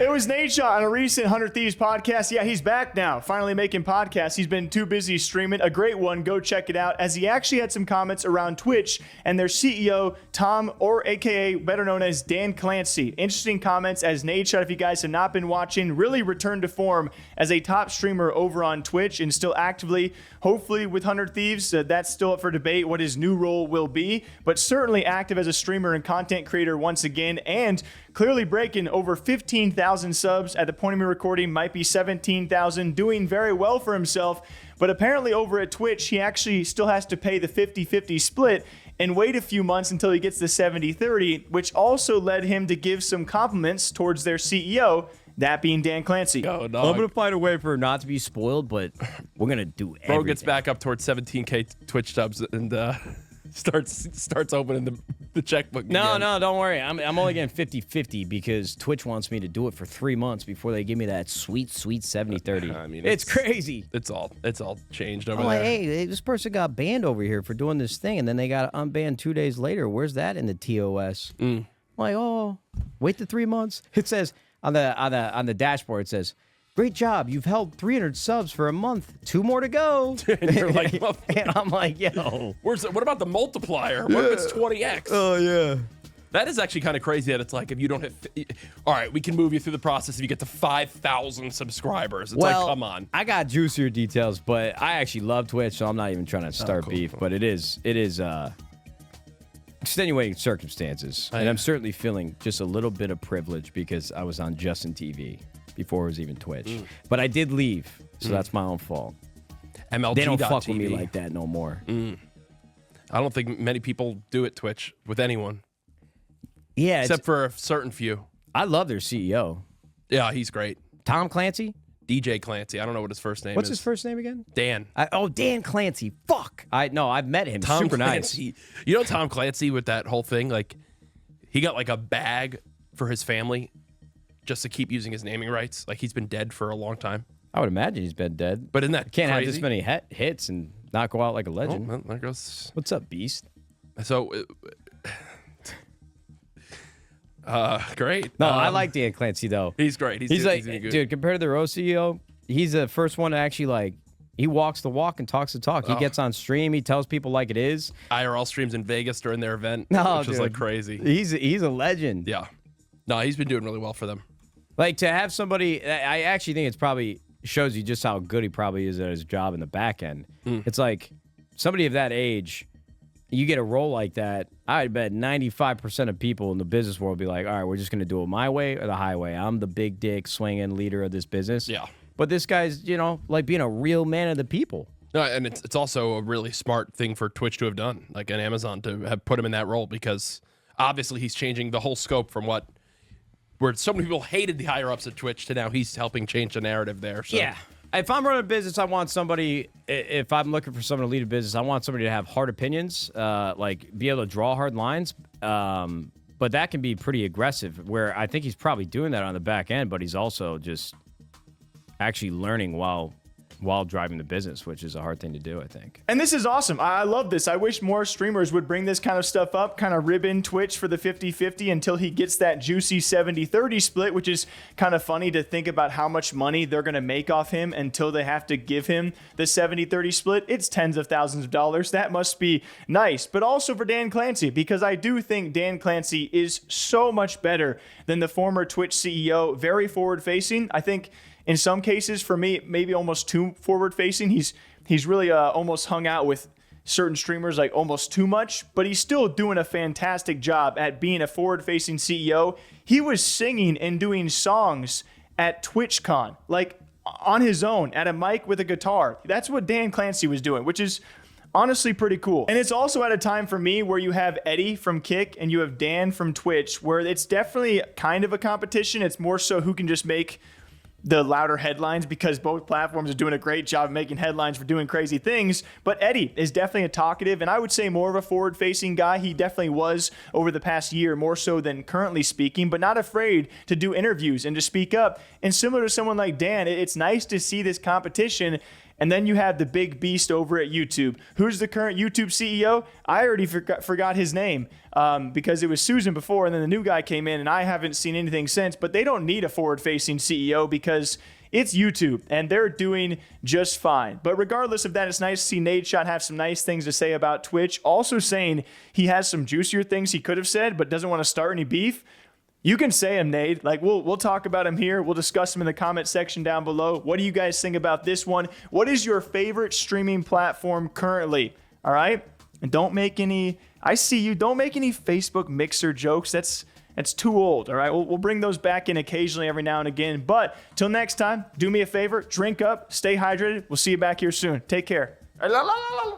It was Nadeshot on a recent 100 Thieves podcast. Yeah, he's back now, finally making podcasts. He's been too busy streaming. A great one. Go check it out. As he actually had some comments around Twitch and their CEO, Tom, or AKA better known as Dan Clancy. Interesting comments as Nadeshot, if you guys have not been watching, really returned to form as a top streamer over on Twitch and still actively, hopefully with 100 Thieves, that's still up for debate what his new role will be, but certainly active as a streamer and content creator once again, and clearly breaking over 15,000 subs at the point of me recording, might be 17,000, doing very well for himself. But apparently over at Twitch, he actually still has to pay the 50-50 split and wait a few months until he gets the 70-30, which also led him to give some compliments towards their CEO, that being Dan Clancy. Oh, no. I'm going to find a way for her not to be spoiled, but we're going to do everything. Bro gets back up towards 17K Twitch subs and starts opening the checkbook again. No, don't worry. I'm only getting 50-50 because Twitch wants me to do it for 3 months before they give me that sweet 70-30. I mean, it's crazy. It's all changed over I'm there. like, hey, this person got banned over here for doing this thing, and then they got unbanned 2 days later. Where's that in the TOS? I'm like, oh, wait the 3 months. It says on the dashboard, it says, great job. You've held 300 subs for a month. 2 more to go. And you're like, well, and I'm like, yo. what about the multiplier? What if it's 20x? Oh, yeah. That is actually kind of crazy that it's like, if you don't hit, all right, we can move you through the process if you get to 5,000 subscribers. It's like, come on. I got juicier details, but I actually love Twitch, so I'm not even trying to start beef. Cool. But it is extenuating circumstances. And I'm certainly feeling just a little bit of privilege because I was on Justin TV before it was even Twitch. But I did leave, so that's my own fault. MLG. They don't fuck with me like that no more. I don't think many people do at Twitch with anyone. Yeah. Except for a certain few. I love their CEO. Yeah, he's great. Tom Clancy? DJ Clancy. I don't know what his first name is. What's his first name again? Dan. Dan Clancy. Fuck. I've met him. Tom Super Clancy. nice. You know Tom Clancy with that whole thing? Like, he got like a bag for his family just to keep using his naming rights. Like, he's been dead for a long time. I would imagine he's been dead. But isn't that Can't crazy? have this many hits and not go out like a legend. Oh, well, there goes. What's up, Beast? So, great. No, I like Dan Clancy, though. He's great. He's like, good. dude, compared to the Rose CEO, he's the first one to actually, like, he walks the walk and talks the talk. He gets on stream. He tells people like it is. IRL streams in Vegas during their event, which is like crazy. He's a legend. Yeah. No, he's been doing really well for them. Like, to have somebody, I actually think it's probably shows you just how good he probably is at his job in the back end. It's like somebody of that age, you get a role like that, I bet 95% of people in the business world be like, all right, we're just going to do it my way or the highway. I'm the big dick swinging leader of this business. Yeah. But this guy's, like being a real man of the people. No, and it's also a really smart thing for Twitch to have done, like an Amazon to have put him in that role, because obviously he's changing the whole scope from where so many people hated the higher ups at Twitch to now he's helping change the narrative there. So. Yeah. If I'm running a business, I want somebody, if I'm looking for someone to lead a business, I want somebody to have hard opinions, like be able to draw hard lines. But that can be pretty aggressive, where I think he's probably doing that on the back end, but he's also just actually learning while driving the business, which is a hard thing to do, I think. And this is awesome. I love this. I wish more streamers would bring this kind of stuff up, kind of rib in Twitch for the 50-50 until he gets that juicy 70-30 split, which is kind of funny to think about how much money they're going to make off him until they have to give him the 70-30 split. It's tens of thousands of dollars. That must be nice. But also for Dan Clancy, because I do think Dan Clancy is so much better than the former Twitch CEO, very forward-facing. I think in some cases, for me, maybe almost too forward-facing. He's really almost hung out with certain streamers like almost too much, but he's still doing a fantastic job at being a forward-facing CEO. He was singing and doing songs at TwitchCon, like on his own, at a mic with a guitar. That's what Dan Clancy was doing, which is honestly pretty cool. And it's also at a time for me where you have Eddie from Kick and you have Dan from Twitch, where it's definitely kind of a competition. It's more so who can just make the louder headlines, because both platforms are doing a great job of making headlines for doing crazy things. But Eddie is definitely a talkative, and I would say more of a forward-facing guy. He definitely was over the past year, more so than currently speaking, but not afraid to do interviews and to speak up. And similar to someone like Dan, it's nice to see this competition. And then you have the big beast over at YouTube. Who's the current YouTube CEO? I already forgot his name because it was Susan before, and then the new guy came in, and I haven't seen anything since. But they don't need a forward-facing CEO because it's YouTube, and they're doing just fine. But regardless of that, it's nice to see Nadeshot have some nice things to say about Twitch. Also saying he has some juicier things he could have said, but doesn't want to start any beef. You can say him, Nade. Like, we'll talk about him here. We'll discuss him in the comment section down below. What do you guys think about this one? What is your favorite streaming platform currently? All right? And don't make any, I see you, don't make any Facebook Mixer jokes. That's too old, all right? We'll bring those back in occasionally every now and again. But till next time, do me a favor, drink up, stay hydrated. We'll see you back here soon. Take care.